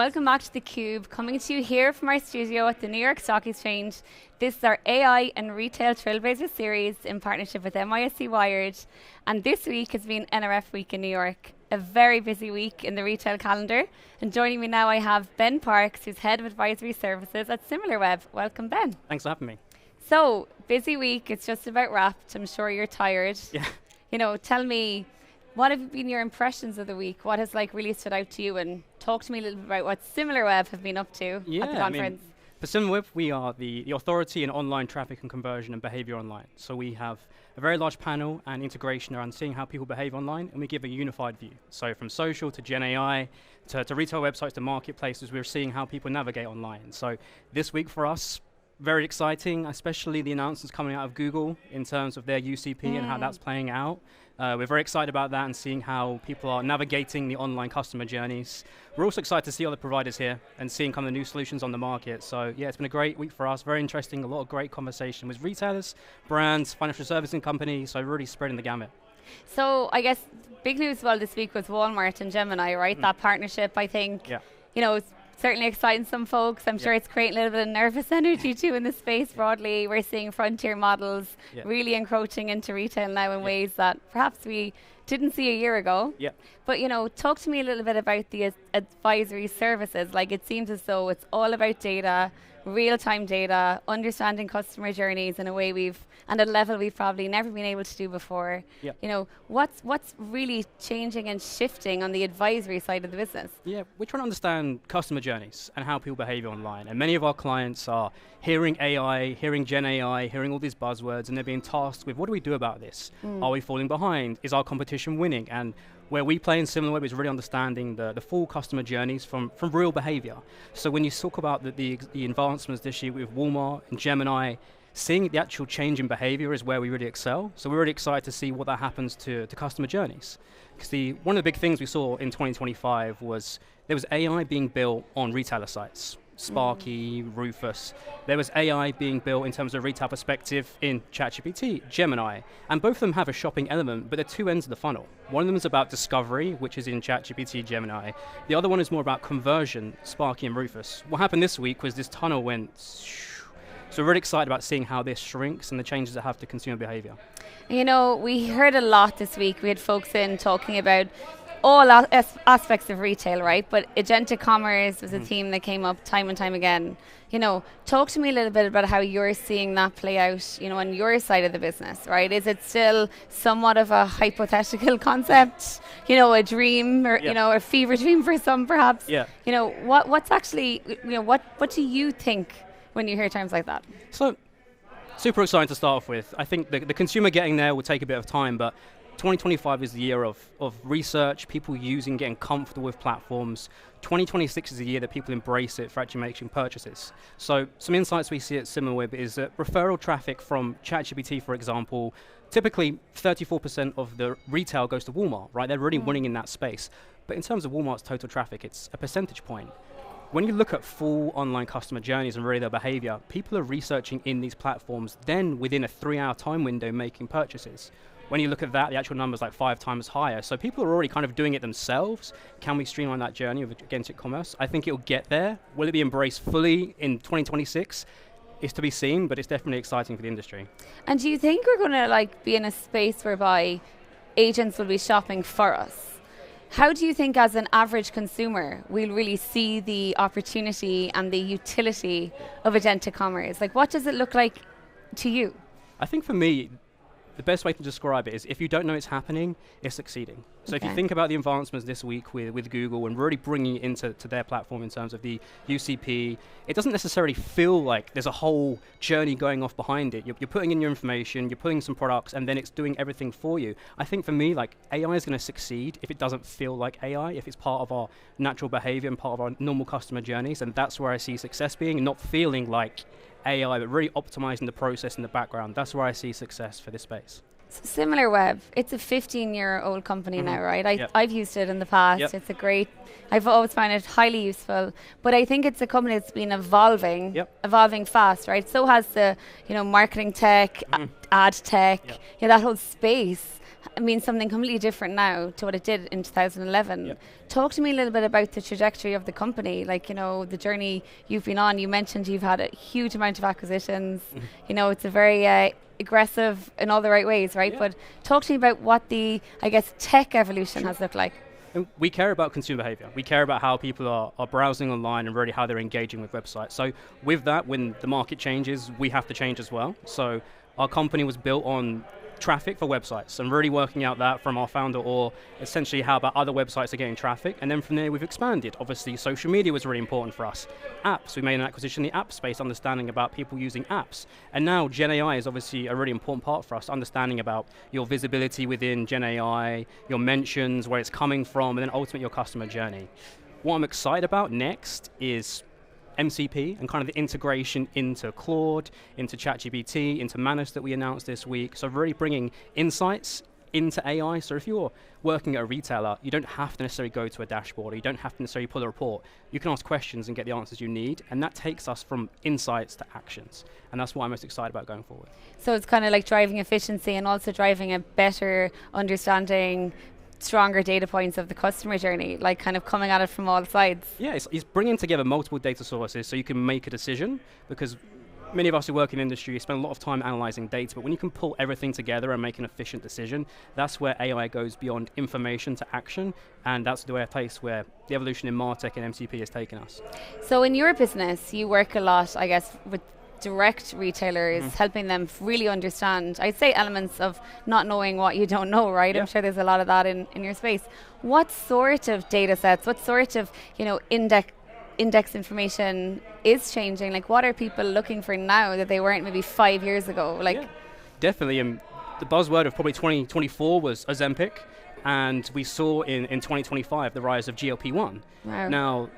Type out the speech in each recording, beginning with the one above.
welcome back to theCUBE, coming to you here from our studio at the New York Stock Exchange. This is our AI and Retail Trailblazers series in partnership with NYSE Wired. And this week has been NRF Week in New York. A very busy week in the retail calendar. And joining me now I have Ben Parks, who's Head of Advisory Services at Similarweb. Welcome, Ben. Thanks for having me. So, busy week, it's just about wrapped. I'm sure you're tired. Yeah. You know, tell me, what have been your impressions of the week? What has really stood out to you? And talk to me a little bit about what Similarweb have been up to at the conference. For Similarweb, we are the authority in online traffic and conversion and behavior online. So we have a very large panel and integration around seeing how people behave online, and we give a unified view. So from social to GenAI to retail websites to marketplaces, we're seeing how people navigate online. So this week for us, very exciting, especially the announcements coming out of Google in terms of their UCP and how that's playing out. We're very excited about that and seeing how people are navigating the online customer journeys. We're also excited to see other providers here and seeing kind of the new solutions on the market. So yeah, it's been a great week for us, very interesting, a lot of great conversation with retailers, brands, financial servicing companies, so really spreading the gamut. So I guess big news as well this week was Walmart and Gemini, right? That partnership, I think, you know, it's certainly exciting some folks. I'm sure it's creating a little bit of nervous energy too in the space broadly. We're seeing frontier models really encroaching into retail now in ways that perhaps we didn't see a year ago. But you know, talk to me a little bit about the advisory services. Like, it seems as though it's all about data, real-time data, understanding customer journeys in a way and at a level we've probably never been able to do before. You know, what's really changing and shifting on the advisory side of the business? Yeah, we're trying to understand customer journeys and how people behave online. And many of our clients are hearing AI, hearing GenAI, hearing all these buzzwords, and they're being tasked with, what do we do about this? Are we falling behind? Is our competition winning? And where we play in Similarweb is really understanding the full customer journeys from real behavior. So when you talk about the advancements this year with Walmart and Gemini, seeing the actual change in behavior is where we really excel. So we're really excited to see what that happens to customer journeys. Because one of the big things we saw in 2025 was there was AI being built on retailer sites. Sparky, Rufus. There was AI being built in terms of retail perspective in ChatGPT, Gemini, and both of them have a shopping element, but they're two ends of the funnel. One of them is about discovery, which is in ChatGPT, Gemini. The other one is more about conversion, Sparky and Rufus. What happened this week was this tunnel went, so we're really excited about seeing how this shrinks and the changes that have to consumer behavior. You know, we heard a lot this week. We had folks in talking about all aspects of retail, right? But agentic commerce was a theme that came up time and time again. You know, talk to me a little bit about how you're seeing that play out, you know, on your side of the business, right? Is it still somewhat of a hypothetical concept, you know, a dream or, you know, a fever dream for some perhaps? You know, what's actually, you know, what do you think when you hear terms like that? So, super exciting to start off with. I think the consumer getting there will take a bit of time, but 2025 is the year of research, people getting comfortable with platforms. 2026 is the year that people embrace it for actually making purchases. So some insights we see at Similarweb is that referral traffic from ChatGPT, for example, typically 34% of the retail goes to Walmart, right? They're really winning in that space. But in terms of Walmart's total traffic, it's a percentage point. When you look at full online customer journeys and really their behavior, people are researching in these platforms, then within a 3-hour time window making purchases. When you look at that, the actual number is like 5 times higher. So people are already kind of doing it themselves. Can we streamline that journey of agentic commerce? I think it'll get there. Will it be embraced fully in 2026? It's to be seen, but it's definitely exciting for the industry. And do you think we're going to be in a space whereby agents will be shopping for us? How do you think, as an average consumer, we'll really see the opportunity and the utility of agentic commerce? Like, what does it look like to you? I think for me, the best way to describe it is if you don't know it's happening, it's succeeding. So if you think about the advancements this week with Google and really bringing it into their platform in terms of the UCP, it doesn't necessarily feel like there's a whole journey going off behind it. You're putting in your information, you're putting some products, and then it's doing everything for you. I think for me, AI is going to succeed if it doesn't feel like AI, if it's part of our natural behavior and part of our normal customer journeys, and that's where I see success being, not feeling like AI, but really optimizing the process in the background. That's where I see success for this space. So Similarweb, it's a 15-year-old company now, right? I've used it in the past. It's a great, I've always found it highly useful. But I think it's a company that's been evolving, evolving fast, right? So has the, marketing tech, ad tech, that whole space. means something completely different now to what it did in 2011. Yep. Talk to me a little bit about the trajectory of the company, like, you know, the journey you've been on. You mentioned you've had a huge amount of acquisitions. You know, it's a very aggressive in all the right ways, right? Yeah. But talk to me about what the, I guess, tech evolution has looked like. And we care about consumer behavior. We care about how people are browsing online and really how they're engaging with websites. So with that, when the market changes, we have to change as well. So our company was built on traffic for websites and really working out that from our founder, or essentially how about other websites are getting traffic. And then from there we've expanded. Obviously social media was really important for us. Apps, we made an acquisition in the app space, understanding about people using apps. And now GenAI is obviously a really important part for us, understanding about your visibility within GenAI, your mentions, where it's coming from, and then ultimately your customer journey. What I'm excited about next is MCP and kind of the integration into Claude, into ChatGPT, into Manus that we announced this week. So really bringing insights into AI. So if you're working at a retailer, you don't have to necessarily go to a dashboard, or you don't have to necessarily pull a report. You can ask questions and get the answers you need, and that takes us from insights to actions. And that's what I'm most excited about going forward. So it's kind of like driving efficiency and also driving a better understanding, stronger data points of the customer journey, like kind of coming at it from all sides. Yeah, it's bringing together multiple data sources so you can make a decision, because many of us who work in industry spend a lot of time analyzing data, but when you can pull everything together and make an efficient decision, that's where AI goes beyond information to action, and that's the place where the evolution in MarTech and MCP has taken us. So in your business, you work a lot, I guess, with direct retailers, helping them really understand, I'd say, elements of not knowing what you don't know, right? Yeah. I'm sure there's a lot of that in your space. What sort of data sets, what sort of, you know, index information is changing? Like, what are people looking for now that they weren't maybe 5 years ago? Like, yeah, definitely. The buzzword of probably 2024 was Agentic, and we saw in 2025 the rise of GLP-1. Wow. Now,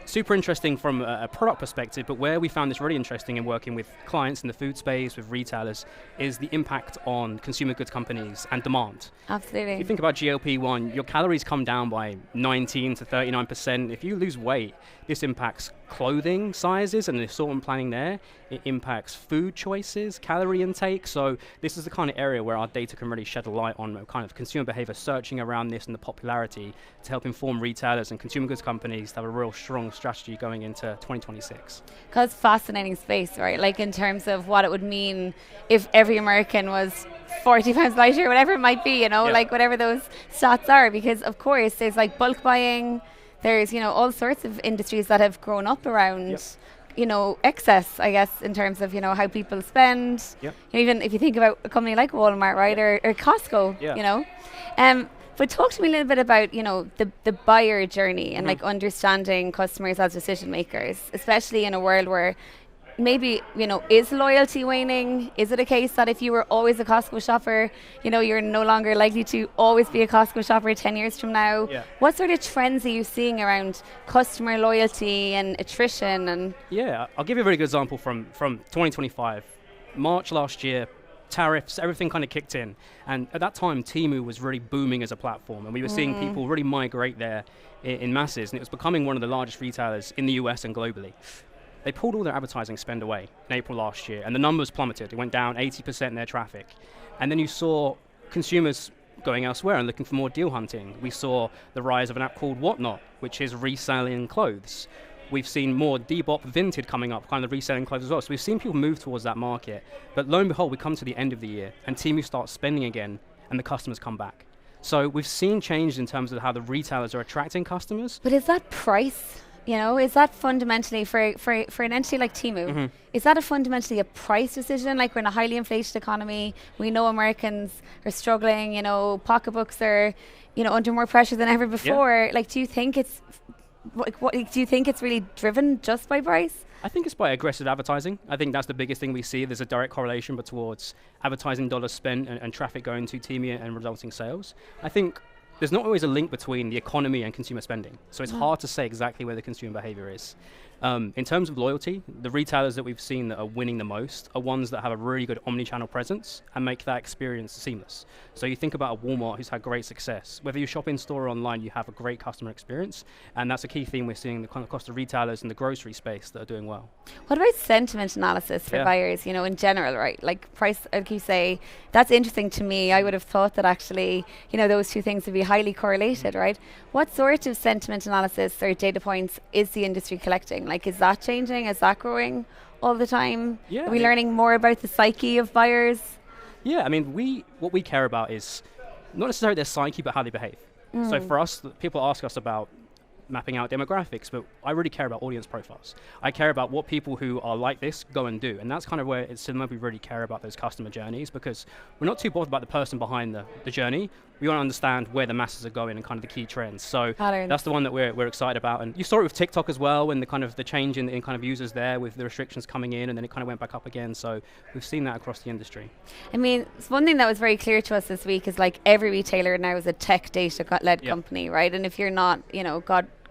super interesting from a product perspective, but where we found this really interesting in working with clients in the food space, with retailers, is the impact on consumer goods companies and demand. Absolutely. If you think about GLP-1, your calories come down by 19 to 39%. If you lose weight, this impacts clothing sizes and the assortment planning there. It impacts food choices, calorie intake. So this is the kind of area where our data can really shed a light on kind of consumer behavior, searching around this and the popularity to help inform retailers and consumer goods companies to have a real strong strategy going into 2026. Because fascinating space, right? Like in terms of what it would mean if every American was 40 pounds lighter, whatever it might be, you know, like whatever those stats are, because of course there's like bulk buying, there's, you know, all sorts of industries that have grown up around, you know, excess, I guess, in terms of, you know, how people spend. Even if you think about a company like Walmart, right, or Costco, you know. But talk to me a little bit about, you know, the buyer journey and like understanding customers as decision makers, especially in a world where maybe, you know, is loyalty waning? Is it a case that if you were always a Costco shopper, you know, you're no longer likely to always be a Costco shopper 10 years from now? What sort of trends are you seeing around customer loyalty and attrition? And I'll give you a very good example from 2025. March last year, tariffs, everything kind of kicked in. And at that time, Temu was really booming as a platform. And we were seeing people really migrate there in masses. And it was becoming one of the largest retailers in the US and globally. They pulled all their advertising spend away in April last year, and the numbers plummeted. It went down 80% in their traffic. And then you saw consumers going elsewhere and looking for more deal hunting. We saw the rise of an app called Whatnot, which is reselling clothes. We've seen more Depop Vinted coming up, kind of reselling clothes as well. So we've seen people move towards that market. But lo and behold, we come to the end of the year, and Temu starts spending again, and the customers come back. So we've seen change in terms of how the retailers are attracting customers. But is that price? You know, is that fundamentally for an entity like Temu, is that fundamentally a price decision? Like, we're in a highly inflated economy. We know Americans are struggling, you know, pocketbooks are, you know, under more pressure than ever before. Like, do you think it's really driven just by price? I think it's by aggressive advertising. I think that's the biggest thing we see. There's a direct correlation towards advertising dollars spent and traffic going to Temu and resulting sales. I think there's not always a link between the economy and consumer spending. So it's hard to say exactly where the consumer behavior is. In terms of loyalty, the retailers that we've seen that are winning the most are ones that have a really good omni-channel presence and make that experience seamless. So you think about a Walmart who's had great success. Whether you shop in store or online, you have a great customer experience, and that's a key theme we're seeing across the retailers in the grocery space that are doing well. What about sentiment analysis for buyers, in general, right? Like price, like you say, that's interesting to me. I would have thought that actually, those two things would be highly correlated, right? What sort of sentiment analysis or data points is the industry collecting? Like, is that changing? Is that growing all the time? Yeah. Are we learning more about the psyche of buyers? Yeah, I mean, what we care about is not necessarily their psyche, but how they behave. So for us, people ask us about mapping out demographics, but I really care about audience profiles. I care about what people who are like this go and do, and that's kind of where at Similarweb we really care about those customer journeys, because we're not too bothered about the person behind the journey. We want to understand where the masses are going and kind of the key trends. So that's the one that we're excited about. And you saw it with TikTok as well, and the change in kind of users there with the restrictions coming in, and then it kind of went back up again. So we've seen that across the industry. I mean, one thing that was very clear to us this week is like every retailer now is a tech data-led company, right? And if you're not,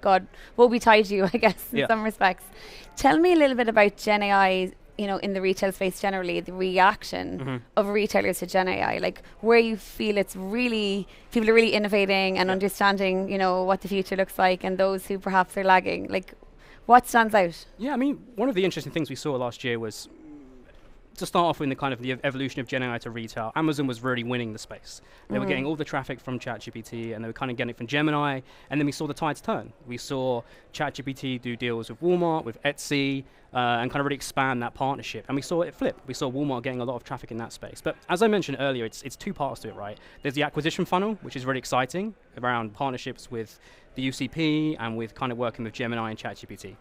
God will be tied to you, I guess, in some respects. Tell me a little bit about GenAI, in the retail space generally, the reaction of retailers to GenAI, like where you feel people are really innovating and understanding, what the future looks like, and those who perhaps are lagging. Like, what stands out? Yeah, I mean, one of the interesting things we saw last year was, to start off with the evolution of GenAI to retail, Amazon was really winning the space. They were getting all the traffic from ChatGPT, and they were kind of getting it from Gemini, and then we saw the tides turn. We saw ChatGPT do deals with Walmart, with Etsy, and kind of really expand that partnership. And we saw it flip. We saw Walmart getting a lot of traffic in that space. But as I mentioned earlier, it's two parts to it, right? There's the acquisition funnel, which is really exciting, around partnerships with the UCP and with kind of working with Gemini and ChatGPT.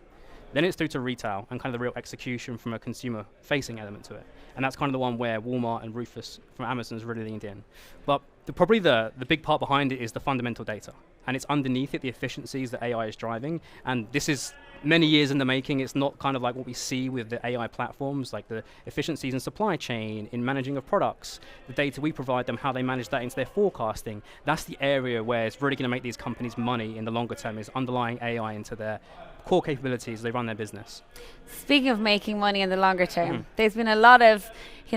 Then it's through to retail and kind of the real execution from a consumer-facing element to it. And that's kind of the one where Walmart and Rufus from Amazon has really leaned in. But probably the big part behind it is the fundamental data. And it's underneath it, the efficiencies that AI is driving. And this is many years in the making. It's not kind of like what we see with the AI platforms, like the efficiencies in supply chain, in managing of products, the data we provide them, how they manage that into their forecasting. That's the area where it's really going to make these companies money in the longer term, is underlying AI into their core capabilities as they run their business. Speaking of making money in the longer term, there's been a lot of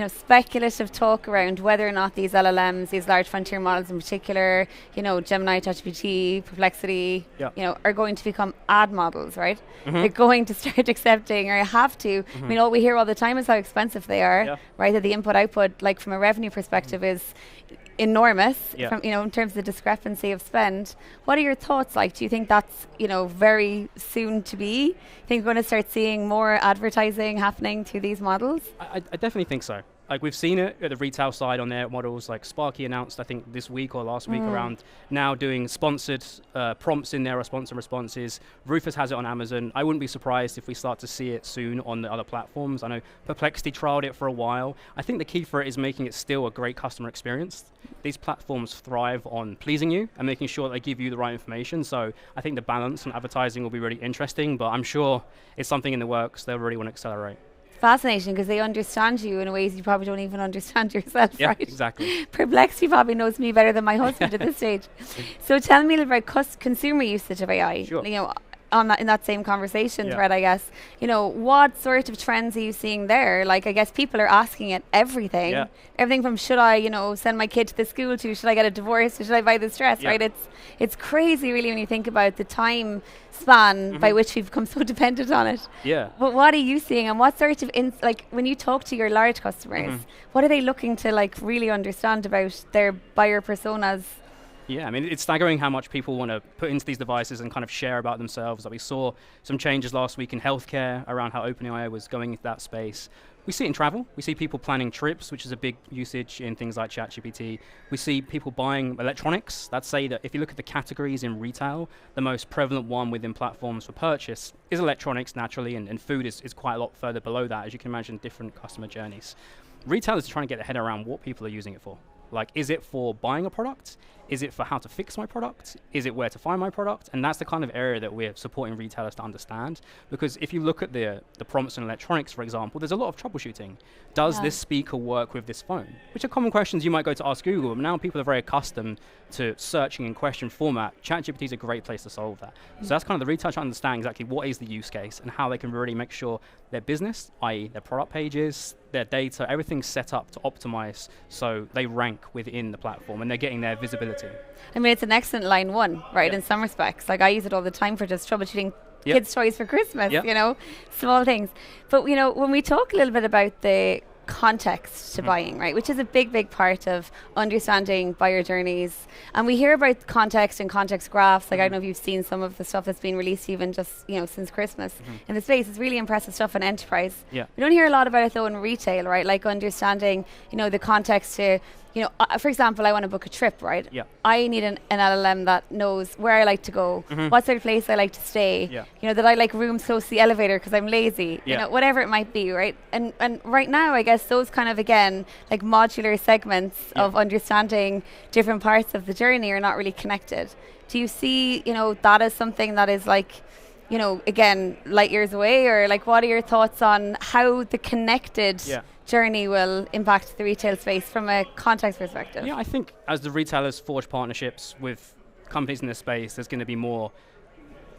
speculative talk around whether or not these LLMs, these large frontier models in particular, Gemini, ChatGPT, Perplexity, are going to become ad models, right? They're going to start accepting, or have to. I mean, all we hear all the time is how expensive they are, right? That the input-output, like from a revenue perspective, is enormous from, in terms of the discrepancy of spend. What are your thoughts like? Do you think that's, very soon to be? Think we're going to start seeing more advertising happening through these models? I definitely think so. Like, we've seen it at the retail side on their models. Like Sparky announced, I think this week or last week, around now doing sponsored prompts in there, or sponsored responses. Rufus has it on Amazon. I wouldn't be surprised if we start to see it soon on the other platforms. I know Perplexity trialed it for a while. I think the key for it is making it still a great customer experience. These platforms thrive on pleasing you and making sure they give you the right information. So I think the balance on advertising will be really interesting, but I'm sure it's something in the works they'll really want to accelerate. Fascinating, because they understand you in ways you probably don't even understand yourself, right? Exactly. Perplexity probably knows me better than my husband at this stage. So tell me a little about consumer usage of AI. Sure. In that same conversation thread, I guess. What sort of trends are you seeing there? Like, I guess people are asking it everything. Everything from, should I, send my kid to the school, to should I get a divorce, to should I buy this dress, right? It's crazy, really, when you think about the time span by which we've become so dependent on it. But what are you seeing, and what sort of, when you talk to your large customers, what are they looking to, really understand about their buyer personas? Yeah, I mean, it's staggering how much people want to put into these devices and kind of share about themselves. Like, we saw some changes last week in healthcare around how OpenAI was going into that space. We see it in travel. We see people planning trips, which is a big usage in things like ChatGPT. We see people buying electronics. Let's say that if you look at the categories in retail, the most prevalent one within platforms for purchase is electronics, naturally, and food is quite a lot further below that, as you can imagine, different customer journeys. Retailers are trying to get their head around what people are using it for. Like, is it for buying a product? Is it for how to fix my product? Is it where to find my product? And that's the kind of area that we're supporting retailers to understand. Because if you look at the prompts in electronics, for example, there's a lot of troubleshooting. Does this speaker work with this phone? Which are common questions you might go to ask Google, but now people are very accustomed to searching in question format. ChatGPT is a great place to solve that. So that's kind of the retailer to understand exactly what is the use case and how they can really make sure their business, i.e. their product pages, their data, everything's set up to optimize so they rank within the platform and they're getting their visibility. I mean, it's an excellent line one, right, in some respects. Like, I use it all the time for just troubleshooting kids' toys for Christmas, you know, small things. But, you know, when we talk a little bit about the context to buying, right, which is a big part of understanding buyer journeys, and we hear about context and context graphs. Like, I don't know if you've seen some of the stuff that's been released even just, you know, since Christmas in the space. It's really impressive stuff in enterprise. We don't hear a lot about it though in retail, right? Like understanding, you know, the context to, you know, for example, I want to book a trip, right? I need an LLM that knows where I like to go, what sort of place I like to stay, you know, that I like rooms close to the elevator because I'm lazy, you know, whatever it might be, right? And right now, I guess those kind of, again, like modular segments of understanding different parts of the journey are not really connected. Do you see, you know, that as something that is like, you know, again, light years away, or like what are your thoughts on how the connected journey will impact the retail space from a context perspective? Yeah, I think as the retailers forge partnerships with companies in this space, there's going to be more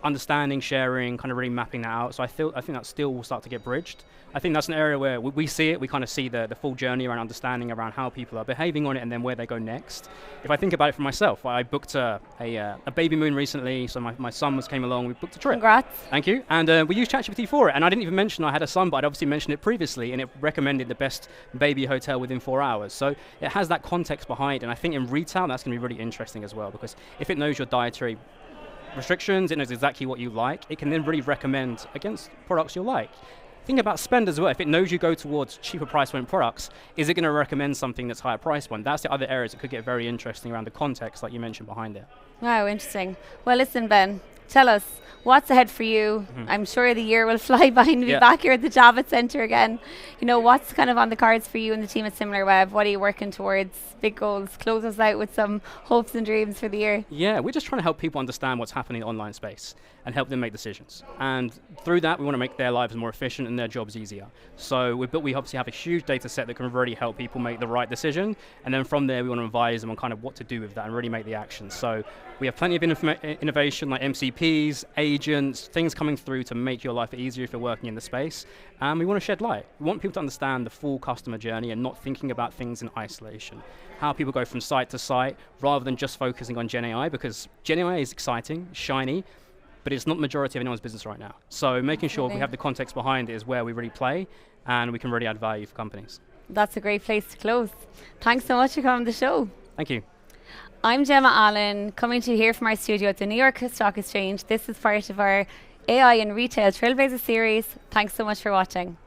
understanding, sharing, kind of really mapping that out. So I think that still will start to get bridged. I think that's an area where we see it. We kind of see the full journey around understanding around how people are behaving on it and then where they go next. If I think about it for myself, I booked a baby moon recently. So my son came along. We booked a trip. Congrats. Thank you. And we used ChatGPT for it. And I didn't even mention I had a son, but I'd obviously mentioned it previously, and it recommended the best baby hotel within 4 hours. So it has that context behind. And I think in retail, that's going to be really interesting as well, because if it knows your dietary restrictions, it knows exactly what you like, it can then really recommend against products you like. Think about spend as well. If it knows you go towards cheaper price point products, is it going to recommend something that's higher price point? That's the other areas that could get very interesting around the context, like you mentioned behind it. Wow, interesting. Well, listen, Ben, tell us, what's ahead for you? I'm sure the year will fly by and be back here at the Javits Centre again. You know, what's kind of on the cards for you and the team at Similarweb? What are you working towards? Big goals. Close us out with some hopes and dreams for the year. Yeah, we're just trying to help people understand what's happening in the online space and help them make decisions. And through that, we want to make their lives more efficient and their jobs easier. So we obviously have a huge data set that can really help people make the right decision. And then from there, we want to advise them on kind of what to do with that and really make the actions. So we have plenty of innovation like MCPs, agents, things coming through to make your life easier if you're working in the space. And we want to shed light. We want people to understand the full customer journey and not thinking about things in isolation. How people go from site to site rather than just focusing on GenAI, because GenAI is exciting, shiny, but it's not the majority of anyone's business right now. So making sure we have the context behind it is where we really play and we can really add value for companies. That's a great place to close. Thanks so much for coming on the show. Thank you. I'm Gemma Allen, coming to you here from our studio at the New York Stock Exchange. This is part of our AI and Retail Trailblazers series. Thanks so much for watching.